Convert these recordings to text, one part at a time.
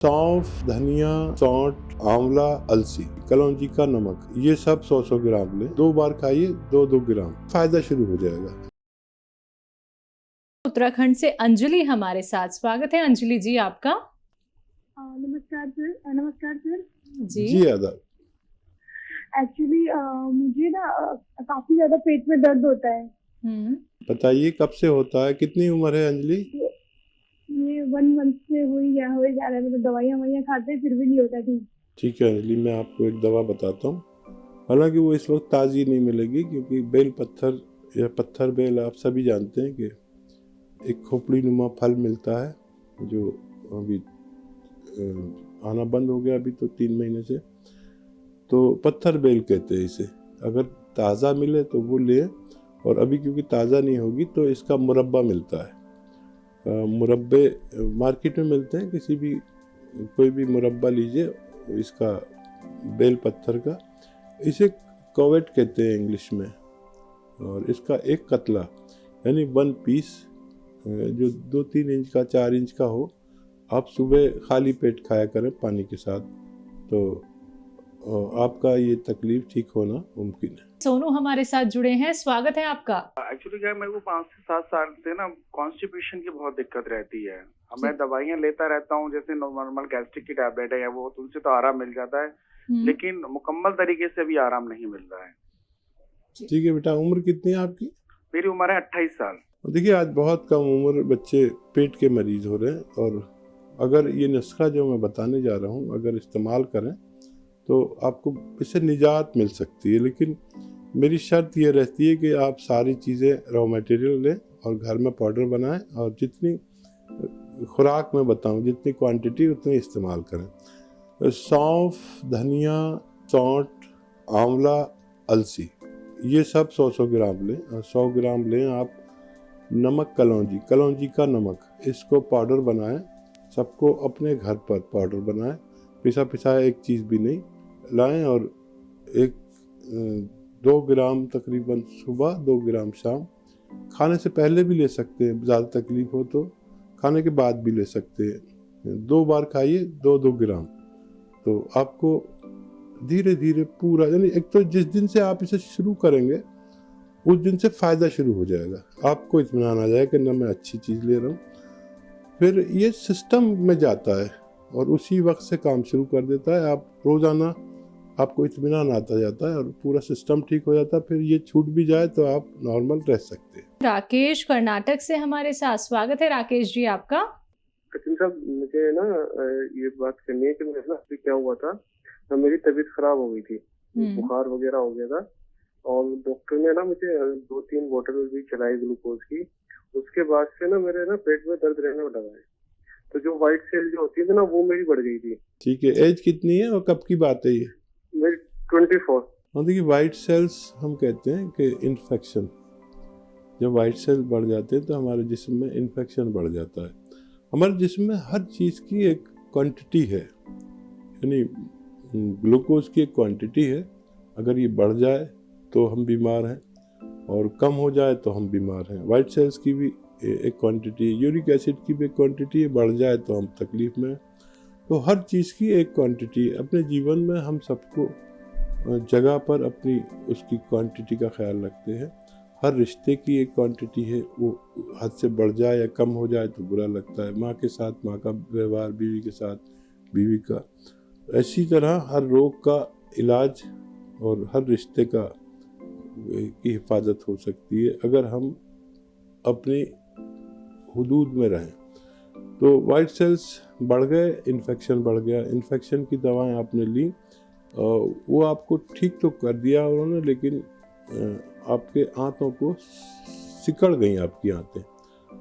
सौंफ, धनिया, सौंठ, आंवला, अलसी, कलौंजी का नमक, ये सब 100-100 ग्राम लें। 2 बार खाइए, 2-2 ग्राम, फायदा शुरू हो जाएगा। उत्तराखंड से अंजलि हमारे साथ। स्वागत है अंजलि जी आपका। नमस्कार सर। नमस्कार सर जी आदाब। एक्चुअली मुझे ना काफी ज्यादा पेट में दर्द होता है। बताइए कब से होता है, कितनी उम्र है अंजलि? ये 1 मंथ से हो ही जा रहा है। मतलब दवाइयाँ खाते हैं फिर भी नहीं होता ठीक। ठीक है अंजलि, मैं आपको एक दवा बताता हूँ। हालांकि वो इस वक्त ताज़ी नहीं मिलेगी, क्योंकि बेल पत्थर या पत्थर बेल आप सभी जानते हैं कि एक खोपड़ी नुमा फल मिलता है जो अभी आना बंद हो गया, अभी तो 3 महीने से। तो पत्थर बेल कहते हैं इसे। अगर ताज़ा मिले तो वो लें, और अभी क्योंकि ताज़ा नहीं होगी तो इसका मुरब्बा मिलता है। मुरब्बे मार्केट में मिलते हैं, कोई भी मुरब्बा लीजिए इसका, बेल पत्थर का। इसे कोवेट कहते हैं इंग्लिश में। और इसका एक कतला यानी 1 पीस जो 2-3 इंच का 4 इंच का हो, आप सुबह खाली पेट खाया करें पानी के साथ, तो आपका ये तकलीफ ठीक होना मुमकिन है। सोनू हमारे साथ जुड़े हैं, स्वागत है आपका। एक्चुअली क्या है, मेरे को 5 से 7 साल से ना कॉन्स्टिपेशन की बहुत दिक्कत रहती है। अब मैं दवाइयाँ लेता रहता हूँ, जैसे नॉर्मल गैस्ट्रिक की टैबलेट है या वो, तो उनसे तो आराम मिल जाता है, लेकिन मुकम्मल तरीके से भी आराम नहीं मिल रहा है। ठीक है बेटा, उम्र कितनी है आपकी? मेरी उम्र है 28 साल। देखिए, आज बहुत कम उम्र बच्चे पेट के मरीज हो रहे हैं, और अगर ये नुस्खा जो मैं बताने जा रहा हूँ अगर इस्तेमाल करें तो आपको इससे निजात मिल सकती है। लेकिन मेरी शर्त ये रहती है कि आप सारी चीज़ें रॉ मटेरियल लें और घर में पाउडर बनाएं, और जितनी खुराक में बताऊं, जितनी क्वांटिटी उतनी इस्तेमाल करें। सौंफ, धनिया, सौंठ, आंवला, अलसी, ये सब 100-100 ग्राम लें। और 100 ग्राम लें आप नमक, कलौंजी का नमक, इसको पाउडर बनाएं। सबको अपने घर पर पाउडर बनाएं, पिसा एक चीज़ भी नहीं लाएं। और 2 ग्राम तकरीबन सुबह, 2 ग्राम शाम। खाने से पहले भी ले सकते हैं, ज़्यादा तकलीफ हो तो खाने के बाद भी ले सकते हैं। 2 बार खाइए, 2-2 ग्राम। तो आपको धीरे धीरे पूरा, यानी एक तो जिस दिन से आप इसे शुरू करेंगे उस दिन से फ़ायदा शुरू हो जाएगा। आपको इत्मीनान आ जाएगा कि ना मैं अच्छी चीज़ ले रहा हूँ। फिर ये सिस्टम में जाता है और उसी वक्त से काम शुरू कर देता है। आप रोज़ाना, आपको इत्मीनान आता जाता है और पूरा सिस्टम ठीक हो जाता है। फिर ये छूट भी जाए तो आप नॉर्मल रह सकते हैं। राकेश कर्नाटक से हमारे साथ। स्वागत है राकेश जी आपका। सचिन साहब, मुझे ना ये बात करनी है कि मेरे ना अभी क्या हुआ था, मेरी तबीयत खराब हो गई थी, बुखार वगैरह हो गया था, और डॉक्टर ने ना मुझे 2-3 बोतल भी चलाई ग्लूकोज की। उसके बाद से ना मेरे ना पेट में दर्द रहने लगा है। तो जो व्हाइट सेल जो होती है ना, वो मेरी बढ़ गई थी। ठीक है, एज कितनी है और कब की बात है ये? मेरी 24। हाँ, देखिए, वाइट सेल्स हम कहते हैं कि इन्फेक्शन, जब वाइट सेल बढ़ जाते हैं तो हमारे जिस्म में इन्फेक्शन बढ़ जाता है। हमारे जिस्म में हर चीज़ की एक क्वांटिटी है, यानी ग्लूकोज की एक क्वांटिटी है। अगर ये बढ़ जाए तो हम बीमार हैं, और कम हो जाए तो हम बीमार हैं। वाइट सेल्स की भी एक क्वांटिटी, यूरिक एसिड की भी एक क्वांटिटी है, बढ़ जाए तो हम तकलीफ में। तो हर चीज़ की एक क्वांटिटी है। अपने जीवन में हम सबको जगह पर अपनी उसकी क्वांटिटी का ख्याल रखते हैं। हर रिश्ते की एक क्वांटिटी है, वो हद से बढ़ जाए या कम हो जाए तो बुरा लगता है। माँ के साथ माँ का व्यवहार, बीवी के साथ बीवी का। इसी तरह हर रोग का इलाज और हर रिश्ते की हिफाजत हो सकती है अगर हम अपनी हुदूद में रहें। तो वाइट सेल्स बढ़ गए, इन्फेक्शन बढ़ गया। इन्फेक्शन की दवाएं आपने ली, वो आपको ठीक तो कर दिया उन्होंने, लेकिन आपके आंतों को सिकड़ गई आपकी आंतें।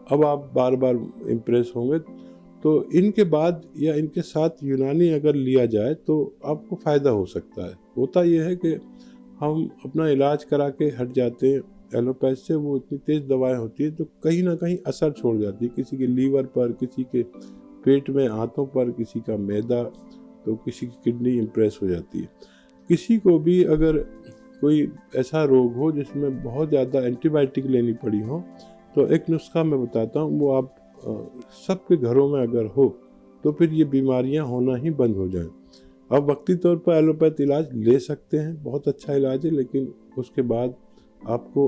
अब आप बार बार इम्प्रेस होंगे। तो इनके बाद या इनके साथ यूनानी अगर लिया जाए तो आपको फ़ायदा हो सकता है। होता यह है कि हम अपना इलाज करा के हट जाते हैं एलोपैथ से। वो इतनी तेज़ दवाएं होती है तो कहीं ना कहीं असर छोड़ जाती है, किसी के लीवर पर, किसी के पेट में, आंतों पर, किसी का मैदा, तो किसी की किडनी इम्प्रेस हो जाती है। किसी को भी अगर कोई ऐसा रोग हो जिसमें बहुत ज़्यादा एंटीबायोटिक लेनी पड़ी हो, तो एक नुस्खा मैं बताता हूँ, वो आप सबके घरों में अगर हो तो फिर ये बीमारियां होना ही बंद हो जाएं। अब वक्ती तौर पर एलोपैथ इलाज ले सकते हैं, बहुत अच्छा इलाज है, लेकिन उसके बाद आपको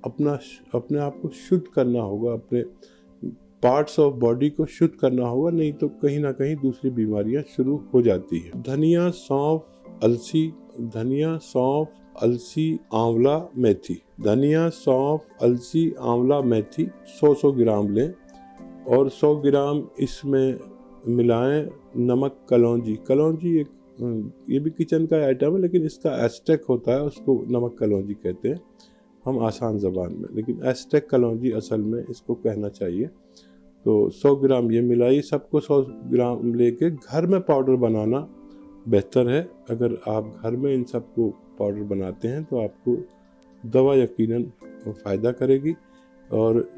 अपने आप को शुद्ध करना होगा, अपने पार्ट्स ऑफ बॉडी को शुद्ध करना होगा, नहीं तो कहीं ना कहीं दूसरी बीमारियां शुरू हो जाती हैं। धनिया, सौंफ, अलसी, आंवला, मेथी। धनिया, सौंफ, अलसी, आंवला, मेथी 100 ग्राम लें और 100 ग्राम इसमें मिलाएं नमक, कलौंजी एक ये भी किचन का आइटम है, लेकिन इसका एस्टेक होता है, उसको नमक कलौंजी कहते हैं हम आसान ज़बान में, लेकिन एस्टेक कलौंजी असल में इसको कहना चाहिए। तो 100 ग्राम ये मिलाई, सबको 100 ग्राम लेके घर में पाउडर बनाना बेहतर है। अगर आप घर में इन सबको पाउडर बनाते हैं तो आपको दवा यकीनन फ़ायदा करेगी। और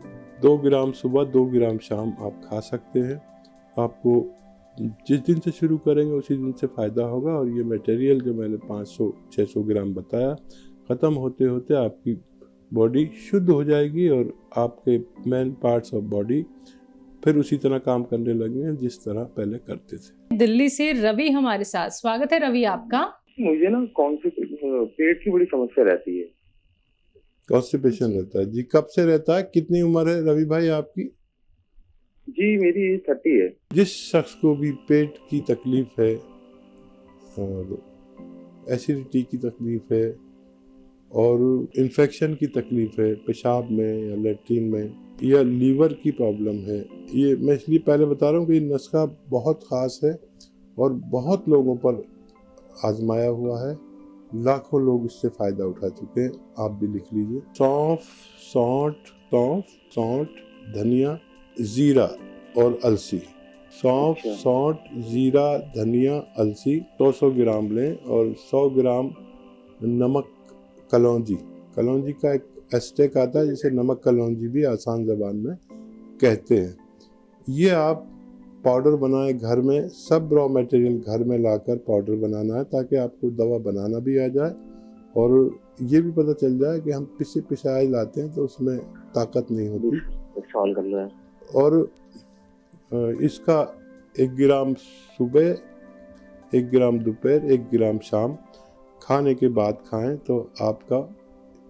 2 ग्राम सुबह, 2 ग्राम शाम आप खा सकते हैं। आपको जिस दिन से शुरू करेंगे उसी दिन से फ़ायदा होगा। और ये मटेरियल जो मैंने 500-600 ग्राम बताया, ख़त्म होते होते आपकी बॉडी शुद्ध हो जाएगी और आपके मेन पार्ट्स ऑफ बॉडी फिर उसी तरह काम करने लगे जिस तरह पहले करते थे। दिल्ली से रवि हमारे साथ, स्वागत है रवि आपका। मुझे ना पेट की बड़ी समस्या रहती है। कॉन्स्टिपेशन रहता है जी? कब से रहता है? कितनी उम्र है रवि भाई आपकी? जी मेरी 30 है। जिस शख्स को भी पेट की तकलीफ है और एसिडिटी की तकलीफ है और इन्फेक्शन की तकलीफ है पेशाब में या लेट्रिन में, या लीवर की प्रॉब्लम है, ये मैं इसलिए पहले बता रहा हूँ कि नुस्खा बहुत ख़ास है और बहुत लोगों पर आजमाया हुआ है, लाखों लोग इससे फ़ायदा उठा चुके हैं। आप भी लिख लीजिए। सौंठ, धनिया, ज़ीरा और अलसी। सौंफ, ज़ीरा, धनिया, अलसी 100 ग्राम लें और 100 ग्राम नमक कलौंजी का एक एस्टेक आता है जिसे नमक कलौंजी भी आसान ज़बान में कहते हैं। ये आप पाउडर बनाएं घर में, सब रॉ मटेरियल घर में लाकर पाउडर बनाना है ताकि आपको दवा बनाना भी आ जाए और ये भी पता चल जाए कि हम पिसाई लाते हैं तो उसमें ताकत नहीं होती। सॉल्व करना है। और इसका 1 ग्राम सुबह, 1 ग्राम दोपहर, 1 ग्राम शाम खाने के बाद खाएं तो आपका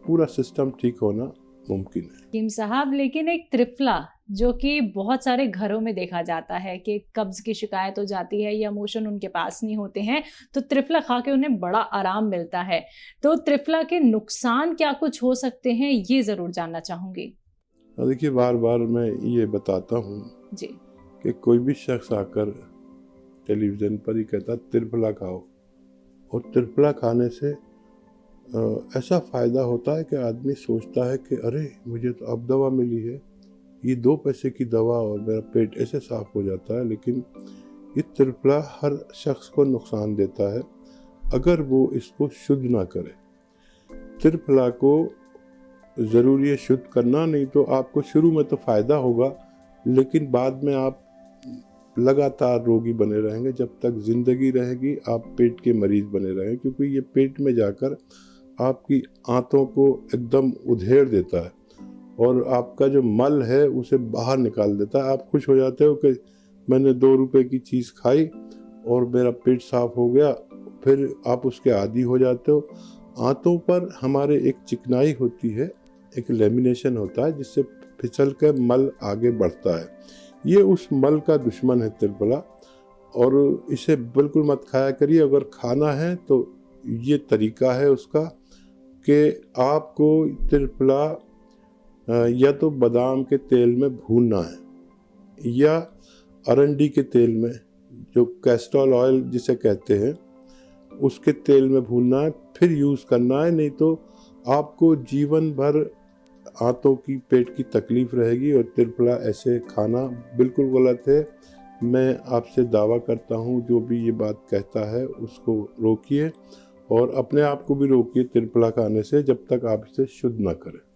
पूरा सिस्टम ठीक होना मुमकिन है। हकीम साहब, लेकिन एक त्रिफला जो कि बहुत सारे घरों में देखा जाता है कि कब्ज की शिकायत हो जाती है या मोशन उनके पास नहीं होते हैं, तो त्रिफला खा के उन्हें बड़ा आराम मिलता है। तो त्रिफला के नुकसान क्या कुछ हो सकते हैं, ये ज़रूर जानना चाहूँगी। देखिए, बार बार मैं ये बताता हूँ जी कि कोई भी शख्स आकर टेलीविज़न पर ही कहता त्रिफला खाओ, और त्रिफला खाने से ऐसा फ़ायदा होता है कि आदमी सोचता है कि अरे मुझे तो अब दवा मिली है, ये 2 पैसे की दवा और मेरा पेट ऐसे साफ़ हो जाता है। लेकिन ये त्रिफला हर शख्स को नुकसान देता है अगर वो इसको शुद्ध ना करे। त्रिफला को ज़रूरी है शुद्ध करना, नहीं तो आपको शुरू में तो फ़ायदा होगा लेकिन बाद में आप लगातार रोगी बने रहेंगे। जब तक ज़िंदगी रहेगी आप पेट के मरीज़ बने रहेंगे, क्योंकि ये पेट में जाकर आपकी आंतों को एकदम उधेड़ देता है और आपका जो मल है उसे बाहर निकाल देता है। आप खुश हो जाते हो कि मैंने 2 रुपए की चीज़ खाई और मेरा पेट साफ हो गया, फिर आप उसके आदी हो जाते हो। आंतों पर हमारे एक चिकनाई होती है, एक लेमिनेशन होता है जिससे फिसल कर मल आगे बढ़ता है। ये उस मल का दुश्मन है त्रिफला, और इसे बिल्कुल मत खाया करिए। अगर खाना है तो ये तरीका है उसका कि आपको त्रिफला या तो बादाम के तेल में भूनना है या अरंडी के तेल में, जो कैस्ट्रॉल ऑयल जिसे कहते हैं, उसके तेल में भूनना है, फिर यूज़ करना है। नहीं तो आपको जीवन भर आंतों की, पेट की तकलीफ़ रहेगी। और त्रिफला ऐसे खाना बिल्कुल गलत है। मैं आपसे दावा करता हूँ जो भी ये बात कहता है उसको रोकिए और अपने आप को भी रोकिए त्रिफला खाने से, जब तक आप इसे शुद्ध ना करें।